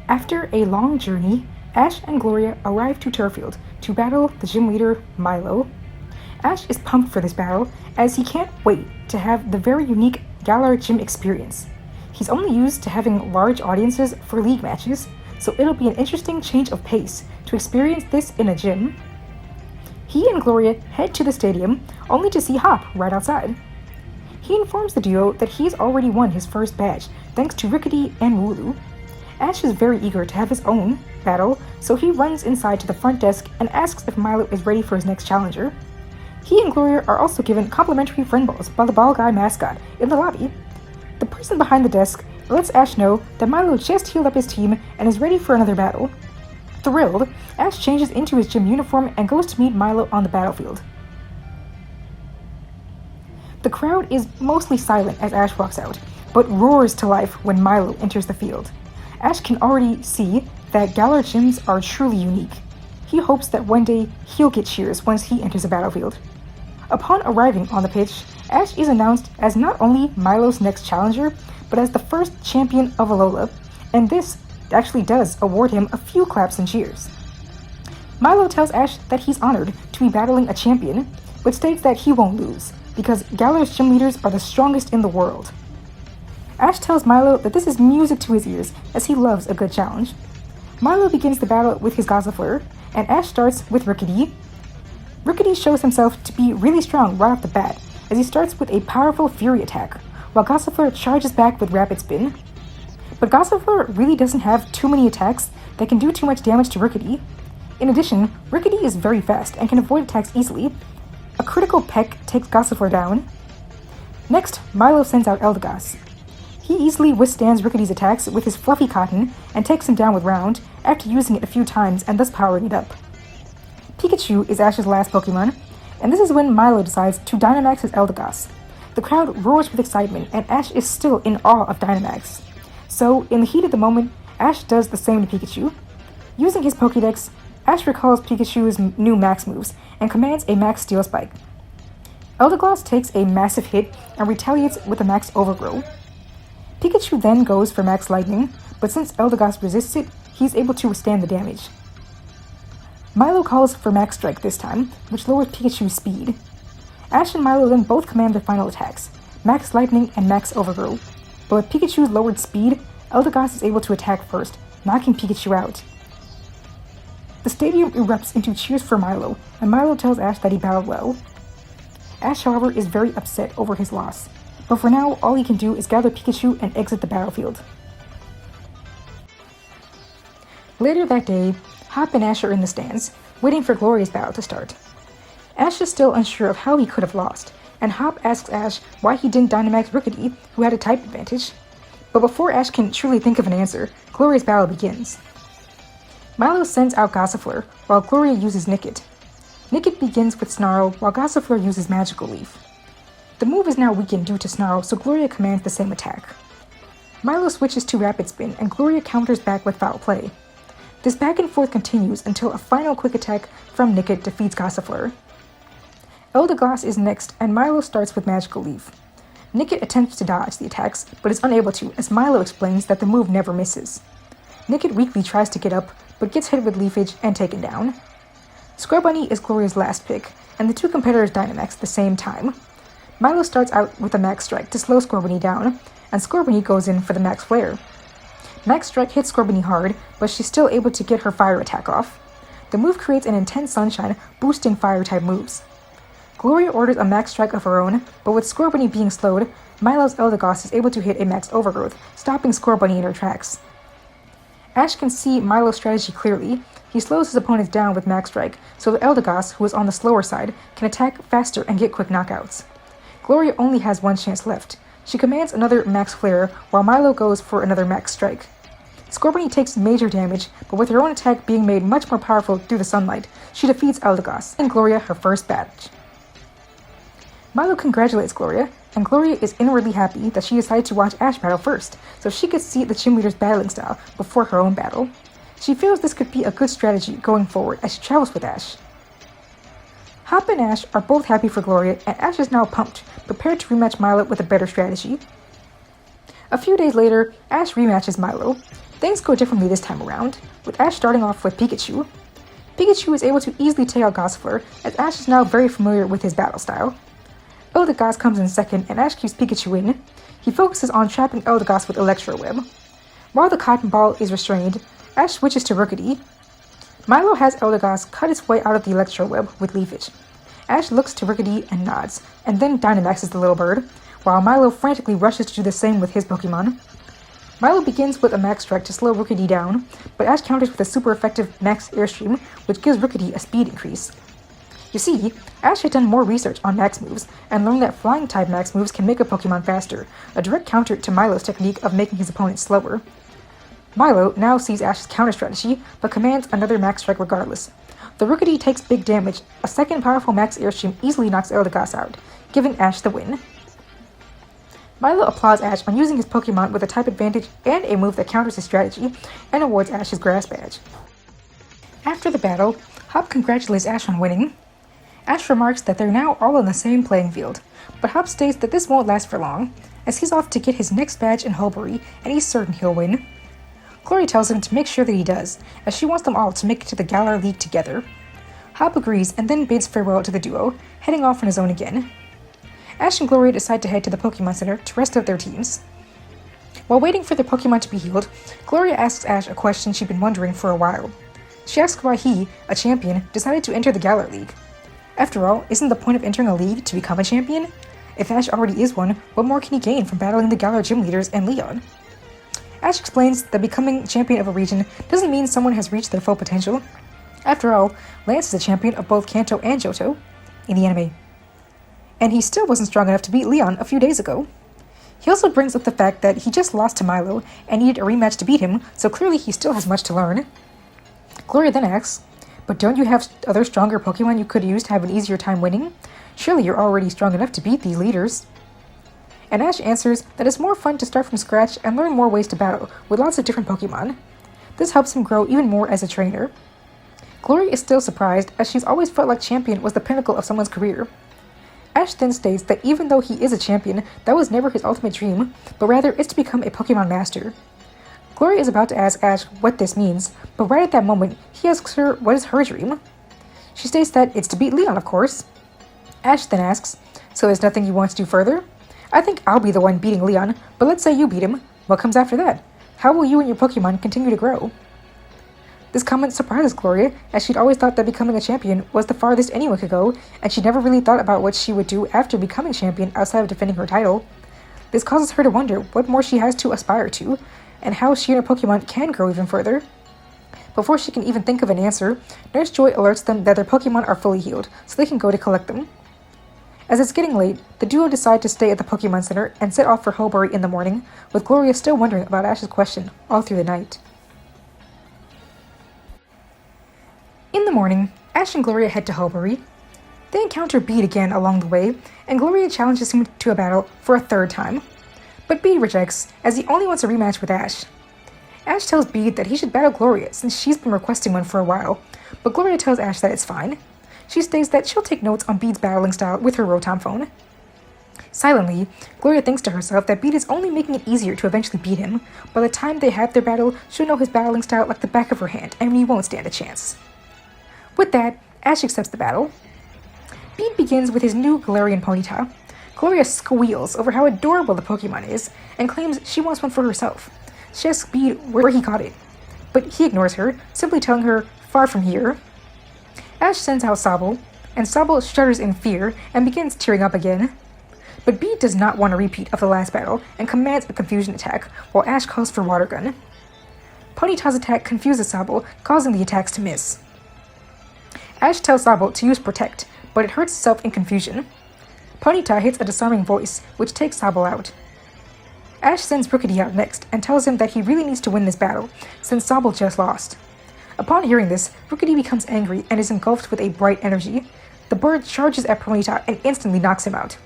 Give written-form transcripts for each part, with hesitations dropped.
After a long journey, Ash and Gloria arrive to Turfield to battle the gym leader, Milo. Ash is pumped for this battle as he can't wait to have the very unique Galar gym experience. He's only used to having large audiences for league matches, so it'll be an interesting change of pace to experience this in a gym. He and Gloria head to the stadium only to see Hop right outside. He informs the duo that he's already won his first badge thanks to Rickety and Wooloo. Ash is very eager to have his own battle, so he runs inside to the front desk and asks if Milo is ready for his next challenger. He and Gloria are also given complimentary friend balls by the ball guy mascot in the lobby. The person behind the desk lets Ash know that Milo just healed up his team and is ready for another battle. Thrilled, Ash changes into his gym uniform and goes to meet Milo on the battlefield. The crowd is mostly silent as Ash walks out, but roars to life when Milo enters the field. Ash can already see that Galar gyms are truly unique. He hopes that one day he'll get cheers once he enters a battlefield. Upon arriving on the pitch, Ash is announced as not only Milo's next challenger, but as the first champion of Alola, and this actually does award him a few claps and cheers. Milo tells Ash that he's honored to be battling a champion, but states that he won't lose, because Galar's gym leaders are the strongest in the world. Ash tells Milo that this is music to his ears, as he loves a good challenge. Milo begins the battle with his Gossifleur, and Ash starts with Rickety. Rickety shows himself to be really strong right off the bat, as he starts with a powerful Fury attack, while Gossifleur charges back with Rapid Spin. But Gossifleur really doesn't have too many attacks that can do too much damage to Rickety. In addition, Rickety is very fast and can avoid attacks easily. A critical peck takes Gossifleur down. Next, Milo sends out Eldegoss. He easily withstands Rickety's attacks with his Fluffy Cotton and takes him down with Round after using it a few times and thus powering it up. Pikachu is Ash's last Pokemon, and this is when Milo decides to Dynamax his Eldegoss. The crowd roars with excitement, and Ash is still in awe of Dynamax. So, in the heat of the moment, Ash does the same to Pikachu. Using his Pokédex, Ash recalls Pikachu's new Max moves and commands a Max Steel Spike. Eldegoss takes a massive hit and retaliates with a Max Overgrow. Pikachu then goes for Max Lightning, but since Eldegoss resists it, he's able to withstand the damage. Milo calls for Max Strike this time, which lowers Pikachu's speed. Ash and Milo then both command their final attacks, Max Lightning and Max Overgrow. But with Pikachu's lowered speed, Eldegoss is able to attack first, knocking Pikachu out. The stadium erupts into cheers for Milo, and Milo tells Ash that he battled well. Ash, however, is very upset over his loss, but for now, all he can do is gather Pikachu and exit the battlefield. Later that day, Hop and Ash are in the stands, waiting for Gloria's battle to start. Ash is still unsure of how he could have lost, and Hop asks Ash why he didn't Dynamax Rickety, who had a type advantage. But before Ash can truly think of an answer, Gloria's battle begins. Milo sends out Gossifleur, while Gloria uses Nickit. Nickit begins with Snarl, while Gossifleur uses Magical Leaf. The move is now weakened due to Snarl, so Gloria commands the same attack. Milo switches to Rapid Spin, and Gloria counters back with Foul Play. This back and forth continues until a final quick attack from Nickit defeats Gossifleur. Eldegoss is next, and Milo starts with Magical Leaf. Nickit attempts to dodge the attacks, but is unable to, as Milo explains that the move never misses. Nickit weakly tries to get up, but gets hit with Leafage and taken down. Scorbunny is Gloria's last pick, and the two competitors Dynamax at the same time. Milo starts out with a Max Strike to slow Scorbunny down, and Scorbunny goes in for the Max Flare. Max Strike hits Scorbunny hard, but she's still able to get her Fire attack off. The move creates an intense sunshine, boosting Fire-type moves. Gloria orders a Max Strike of her own, but with Scorbunny being slowed, Milo's Eldegoss is able to hit a Max Overgrowth, stopping Scorbunny in her tracks. Ash can see Milo's strategy clearly. He slows his opponents down with Max Strike, so the Eldegoss, who is on the slower side, can attack faster and get quick knockouts. Gloria only has one chance left. She commands another Max Flare, while Milo goes for another Max Strike. Scorbunny takes major damage, but with her own attack being made much more powerful through the sunlight, she defeats Eldegoss, and Gloria her first badge. Milo congratulates Gloria, and Gloria is inwardly happy that she decided to watch Ash battle first, so she could see the gym leader's battling style before her own battle. She feels this could be a good strategy going forward as she travels with Ash. Hop and Ash are both happy for Gloria, and Ash is now pumped, prepared to rematch Milo with a better strategy. A few days later, Ash rematches Milo. Things go differently this time around, with Ash starting off with Pikachu. Pikachu is able to easily take out Gossifleur, as Ash is now very familiar with his battle style. Eldegoss comes in second, and Ash keeps Pikachu in. He focuses on trapping Eldegoss with Electro Web. While the Cotton Ball is restrained, Ash switches to Rookity. Milo has Eldegoss cut its way out of the Electro Web with Leafage. Ash looks to Rookity and nods, and then Dynamaxes the little bird, while Milo frantically rushes to do the same with his Pokemon. Milo begins with a Max Strike to slow Rookity down, but Ash counters with a super effective Max Airstream, which gives Rookity a speed increase. You see, Ash had done more research on Max moves, and learned that Flying-type Max moves can make a Pokemon faster, a direct counter to Milo's technique of making his opponent slower. Milo now sees Ash's counter strategy, but commands another Max Strike regardless. The Rookity takes big damage. A second powerful Max Airstream easily knocks Eldegoss out, giving Ash the win. Milo applauds Ash on using his Pokemon with a type advantage and a move that counters his strategy, and awards Ash his Grass Badge. After the battle, Hop congratulates Ash on winning. Ash remarks that they're now all on the same playing field, but Hop states that this won't last for long, as he's off to get his next badge in Hulbury, and he's certain he'll win. Gloria tells him to make sure that he does, as she wants them all to make it to the Galar League together. Hop agrees and then bids farewell to the duo, heading off on his own again. Ash and Gloria decide to head to the Pokemon Center to rest out their teams. While waiting for their Pokemon to be healed, Gloria asks Ash a question she'd been wondering for a while. She asks why he, a champion, decided to enter the Galar League. After all, isn't the point of entering a league to become a champion? If Ash already is one, what more can he gain from battling the Galar gym leaders and Leon? Ash explains that becoming champion of a region doesn't mean someone has reached their full potential. After all, Lance is a champion of both Kanto and Johto in the anime. And he still wasn't strong enough to beat Leon a few days ago. He also brings up the fact that he just lost to Milo and needed a rematch to beat him, so clearly he still has much to learn. Gloria then asks, "But don't you have other stronger Pokemon you could use to have an easier time winning? Surely you're already strong enough to beat these leaders." And Ash answers that it's more fun to start from scratch and learn more ways to battle with lots of different Pokemon. This helps him grow even more as a trainer. Gloria is still surprised, as she's always felt like champion was the pinnacle of someone's career. Ash then states that even though he is a champion, that was never his ultimate dream, but rather it's to become a Pokemon master. Gloria is about to ask Ash what this means, but right at that moment, he asks her what is her dream. She states that it's to beat Leon, of course. Ash then asks, "So there's nothing you want to do further? I think I'll be the one beating Leon, but let's say you beat him. What comes after that? How will you and your Pokemon continue to grow?" This comment surprises Gloria, as she'd always thought that becoming a champion was the farthest anyone could go, and she never really thought about what she would do after becoming champion outside of defending her title. This causes her to wonder what more she has to aspire to, and how she and her Pokemon can grow even further. Before she can even think of an answer, Nurse Joy alerts them that their Pokemon are fully healed, so they can go to collect them. As it's getting late, the duo decide to stay at the Pokemon Center and set off for Hulbury in the morning, with Gloria still wondering about Ash's question all through the night. In the morning, Ash and Gloria head to Hulbury. They encounter Bede again along the way, and Gloria challenges him to a battle for a third time. But Bede rejects, as he only wants a rematch with Ash. Ash tells Bede that he should battle Gloria since she's been requesting one for a while, but Gloria tells Ash that it's fine. She states that she'll take notes on Bede's battling style with her Rotom phone. Silently, Gloria thinks to herself that Bede is only making it easier to eventually beat him. By the time they have their battle, she'll know his battling style like the back of her hand, and he won't stand a chance. With that, Ash accepts the battle. Bede begins with his new Galarian Ponyta. Gloria squeals over how adorable the Pokemon is, and claims she wants one for herself. She asks Bede where he got it, but he ignores her, simply telling her, "Far from here." Ash sends out Sobble, and Sobble shudders in fear and begins tearing up again. But Bede does not want a repeat of the last battle and commands a confusion attack, while Ash calls for Water Gun. Ponyta's attack confuses Sobble, causing the attacks to miss. Ash tells Sobble to use Protect, but it hurts itself in confusion. Ponyta hits a disarming voice, which takes Sobble out. Ash sends Rookity out next and tells him that he really needs to win this battle, since Sobble just lost. Upon hearing this, Rookity becomes angry and is engulfed with a bright energy. The bird charges at Ponyta and instantly knocks him out.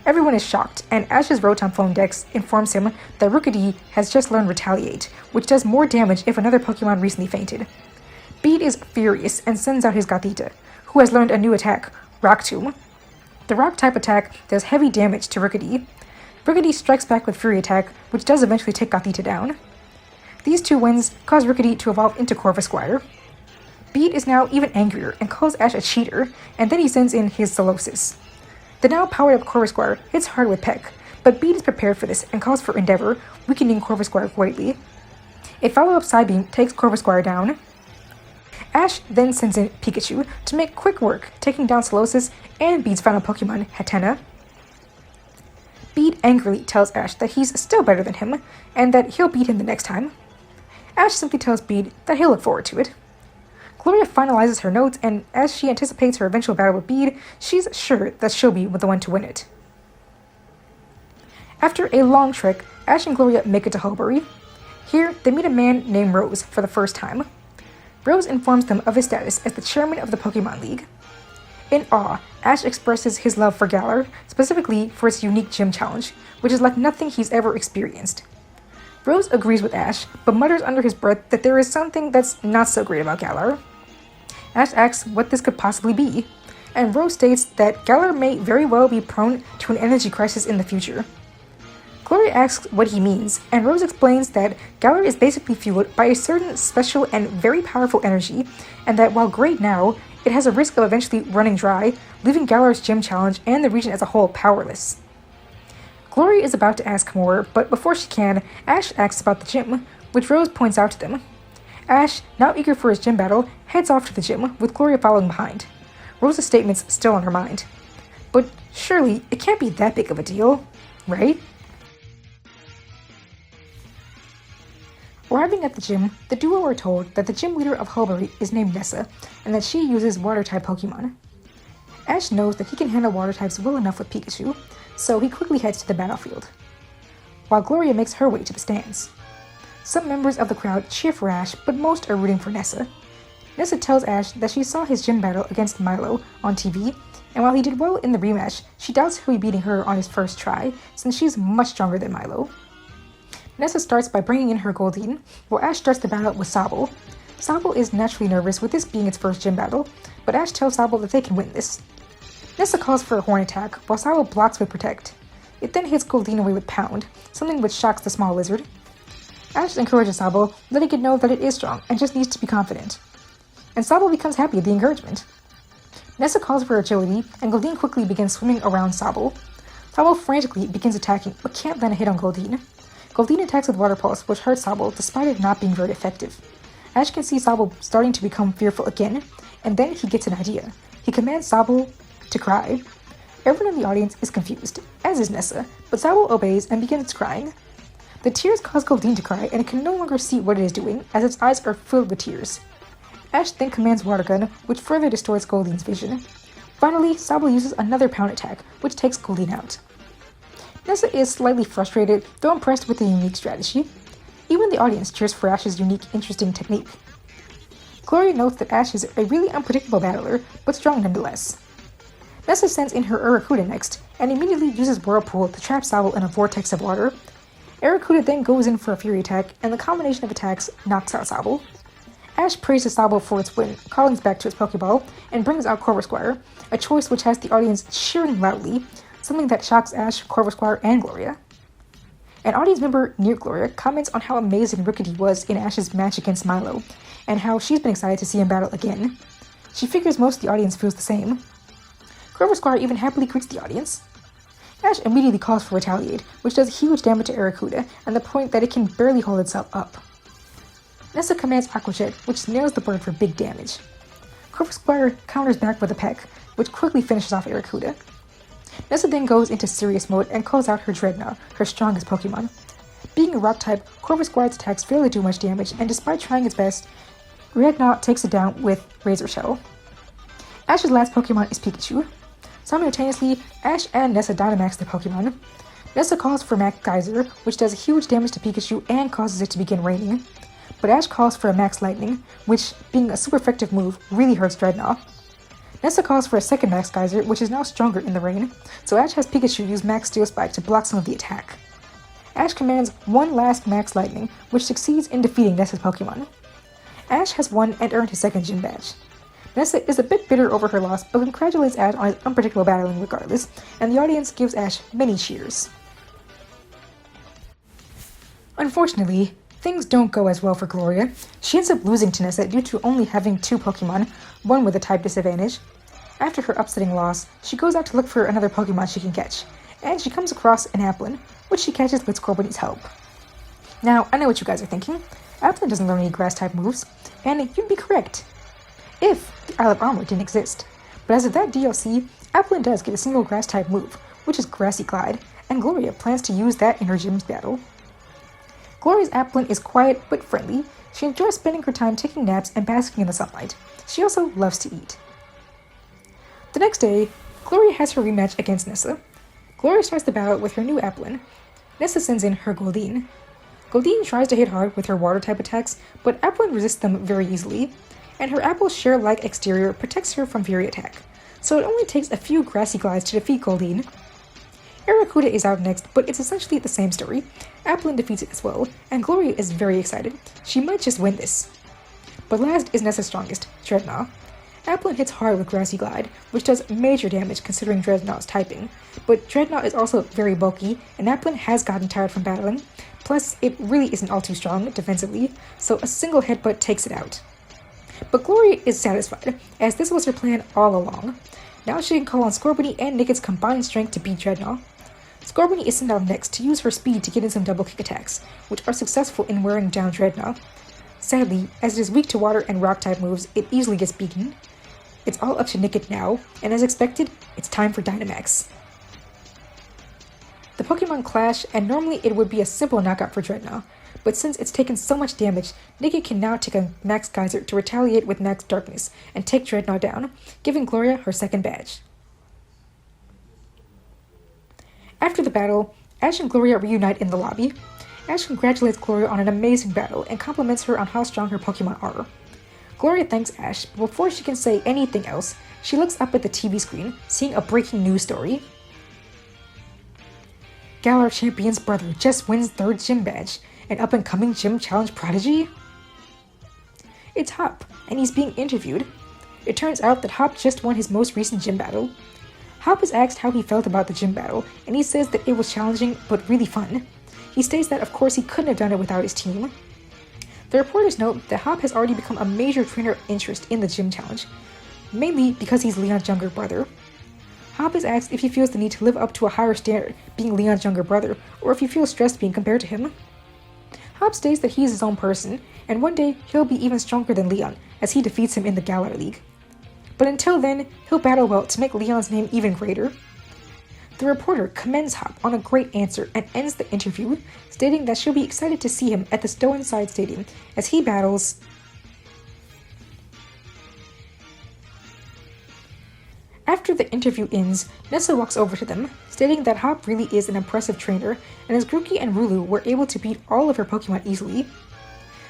Everyone is shocked, and Ash's Rotom Phone Dex informs him that Rookity has just learned Retaliate, which does more damage if another Pokemon recently fainted. Bede is furious and sends out his Gothita, who has learned a new attack, Rock Tomb. The Rock-type attack does heavy damage to Rookity. Rookity strikes back with Fury Attack, which does eventually take Gothita down. These two wins cause Rickety to evolve into Corvusquire. Bede is now even angrier and calls Ash a cheater, and then he sends in his Zolosis. The now powered up Corvusquire hits hard with Peck, but Bede is prepared for this and calls for Endeavor, weakening Corvusquire greatly. A follow-up Psybeam takes Corvusquire down. Ash then sends in Pikachu to make quick work, taking down Solosis and Bede's final Pokemon, Hatena. Bede angrily tells Ash that he's still better than him, and that he'll beat him the next time. Ash simply tells Bede that he'll look forward to it. Gloria finalizes her notes, and as she anticipates her eventual battle with Bede, she's sure that she'll be the one to win it. After a long trek, Ash and Gloria make it to Hulbury. Here, they meet a man named Rose for the first time. Rose informs them of his status as the chairman of the Pokemon League. In awe, Ash expresses his love for Galar, specifically for its unique gym challenge, which is like nothing he's ever experienced. Rose agrees with Ash, but mutters under his breath that there is something that's not so great about Galar. Ash asks what this could possibly be, and Rose states that Galar may very well be prone to an energy crisis in the future. Gloria asks what he means, and Rose explains that Galar is basically fueled by a certain special and very powerful energy, and that while great now, it has a risk of eventually running dry, leaving Galar's gym challenge and the region as a whole powerless. Gloria is about to ask more, but before she can, Ash asks about the gym, which Rose points out to them. Ash, now eager for his gym battle, heads off to the gym, with Gloria following behind. Rose's statements still on her mind. But surely, it can't be that big of a deal, right? Arriving at the gym, the duo are told that the gym leader of Hulbury is named Nessa, and that she uses water-type Pokemon. Ash knows that he can handle water types well enough with Pikachu, so he quickly heads to the battlefield, while Gloria makes her way to the stands. Some members of the crowd cheer for Ash, but most are rooting for Nessa. Nessa tells Ash that she saw his gym battle against Milo on TV, and while he did well in the rematch, she doubts he'll be beating her on his first try, since she's much stronger than Milo. Nessa starts by bringing in her Goldeen, while Ash starts the battle with Sobble. Sobble is naturally nervous with this being its first gym battle, but Ash tells Sobble that they can win this. Nessa calls for a horn attack, while Sobble blocks with Protect. It then hits Goldeen away with Pound, something which shocks the small lizard. Ash encourages Sobble, letting it know that it is strong and just needs to be confident. And Sobble becomes happy at the encouragement. Nessa calls for agility, and Goldeen quickly begins swimming around Sobble. Sobble frantically begins attacking, but can't land a hit on Goldeen. Goldeen attacks with Water Pulse, which hurts Sobble despite it not being very effective. Ash can see Sobble starting to become fearful again, and then he gets an idea. He commands Sobble to cry. Everyone in the audience is confused, as is Nessa, but Sobble obeys and begins crying. The tears cause Goldeen to cry, and it can no longer see what it is doing, as its eyes are filled with tears. Ash then commands Water Gun, which further distorts Goldeen's vision. Finally, Sobble uses another Pound attack, which takes Goldeen out. Nessa is slightly frustrated, though impressed with the unique strategy. Even the audience cheers for Ash's unique, interesting technique. Gloria notes that Ash is a really unpredictable battler, but strong nonetheless. Nessa sends in her Arrokuda next, and immediately uses Whirlpool to trap Sobble in a vortex of water. Arrokuda then goes in for a Fury attack, and the combination of attacks knocks out Sobble. Ash praises Sobble for its win, calling back to its Pokeball, and brings out Corvusquire, a choice which has the audience cheering loudly, something that shocks Ash, Corvusquire, and Gloria. An audience member near Gloria comments on how amazing Rickety was in Ash's match against Milo, and how she's been excited to see him battle again. She figures most of the audience feels the same. Corvusquire even happily greets the audience. Ash immediately calls for Retaliate, which does huge damage to Arrokuda, and the point that it can barely hold itself up. Nessa commands Aqua Jet, which nails the bird for big damage. Corvusquire counters back with a Peck, which quickly finishes off Arrokuda. Nessa then goes into serious mode and calls out her Dreadnought, her strongest Pokemon. Being a rock type, Corvusquire's attacks fail to do much damage, and despite trying its best, Dreadnought takes it down with Razor Shell. Ash's last Pokemon is Pikachu. Simultaneously, Ash and Nessa Dynamax their Pokemon. Nessa calls for Max Geyser, which does huge damage to Pikachu and causes it to begin raining. But Ash calls for a Max Lightning, which, being a super effective move, really hurts Dreadnought. Nessa calls for a second Max Geyser, which is now stronger in the rain, so Ash has Pikachu use Max Steel Spike to block some of the attack. Ash commands one last Max Lightning, which succeeds in defeating Nessa's Pokemon. Ash has won and earned his second gym badge. Nessa is a bit bitter over her loss, but congratulates Ash on his unpredictable battling regardless, and the audience gives Ash many cheers. Unfortunately, Things don't go as well for Gloria. She ends up losing to Nessa due to only having 2 Pokemon, one with a type disadvantage. After her upsetting loss, she goes out to look for another Pokemon she can catch, and she comes across an Applin, which she catches with Scorbunny's help. Now, I know what you guys are thinking. Applin doesn't learn any Grass-type moves, and you'd be correct, if the Isle of Armor didn't exist. But as of that DLC, Applin does get a single Grass-type move, which is Grassy Glide, and Gloria plans to use that in her gym's battle. Gloria's Applin is quiet but friendly. She enjoys spending her time taking naps and basking in the sunlight. She also loves to eat. The next day, Gloria has her rematch against Nessa. Gloria starts the battle with her new Applin. Nessa sends in her Goldeen. Goldeen tries to hit hard with her water-type attacks, but Applin resists them very easily, and her apple shell-like exterior protects her from Fury attack, so it only takes a few Grassy Glides to defeat Goldeen. Aracuda is out next, but it's essentially the same story. Applin defeats it as well, and Gloria is very excited. She might just win this. But last is Nessa's strongest, Dreadnought. Applin hits hard with Grassy Glide, which does major damage considering Dreadnought's typing, but Dreadnought is also very bulky, and Applin has gotten tired from battling. Plus, it really isn't all too strong defensively, so a single headbutt takes it out. But Gloria is satisfied, as this was her plan all along. Now she can call on Scorbunny and Nicket's combined strength to beat Dreadnought. Scorbunny is sent out next to use her speed to get in some double kick attacks, which are successful in wearing down Dreadnought. Sadly, as it is weak to water and rock-type moves, it easily gets beaten. It's all up to Nicket now, and as expected, it's time for Dynamax. The Pokemon clash, and normally it would be a simple knockout for Dreadnought, but since it's taken so much damage, Nicket can now take a Max Geyser to retaliate with Max Darkness and take Dreadnought down, giving Gloria her second badge. After the battle, Ash and Gloria reunite in the lobby. Ash congratulates Gloria on an amazing battle and compliments her on how strong her Pokemon are. Gloria thanks Ash, but before she can say anything else, she looks up at the TV screen, seeing a breaking news story. Galar Champion's brother just wins 3rd gym badge, an up-and-coming gym challenge prodigy? It's Hop, and he's being interviewed. It turns out that Hop just won his most recent gym battle. Hop is asked how he felt about the gym battle, and he says that it was challenging but really fun. He states that of course he couldn't have done it without his team. The reporters note that Hop has already become a major trainer interest in the gym challenge, mainly because he's Leon's younger brother. Hop is asked if he feels the need to live up to a higher standard being Leon's younger brother, or if he feels stressed being compared to him. Hop states that he's his own person, and one day he'll be even stronger than Leon, as he defeats him in the Galar League. But until then, he'll battle well to make Leon's name even greater. The reporter commends Hop on a great answer and ends the interview, stating that she'll be excited to see him at the Stow-N-Side Stadium as he battles... After the interview ends, Nessa walks over to them, stating that Hop really is an impressive trainer, and as Grookey and Rulu were able to beat all of her Pokemon easily.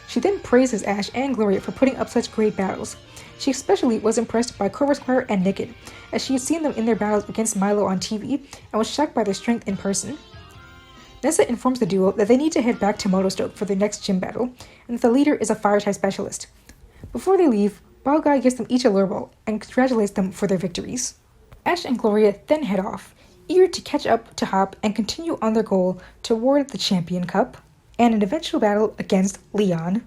She then praises Ash and Gloria for putting up such great battles. She especially was impressed by Corvusquire and Nicket, as she had seen them in their battles against Milo on TV, and was shocked by their strength in person. Nessa informs the duo that they need to head back to Motostoke for their next gym battle, and that the leader is a Fire-type specialist. Before they leave, Ball Guy gives them each a lure ball, and congratulates them for their victories. Ash and Gloria then head off, eager to catch up to Hop and continue on their goal toward the Champion Cup, and an eventual battle against Leon.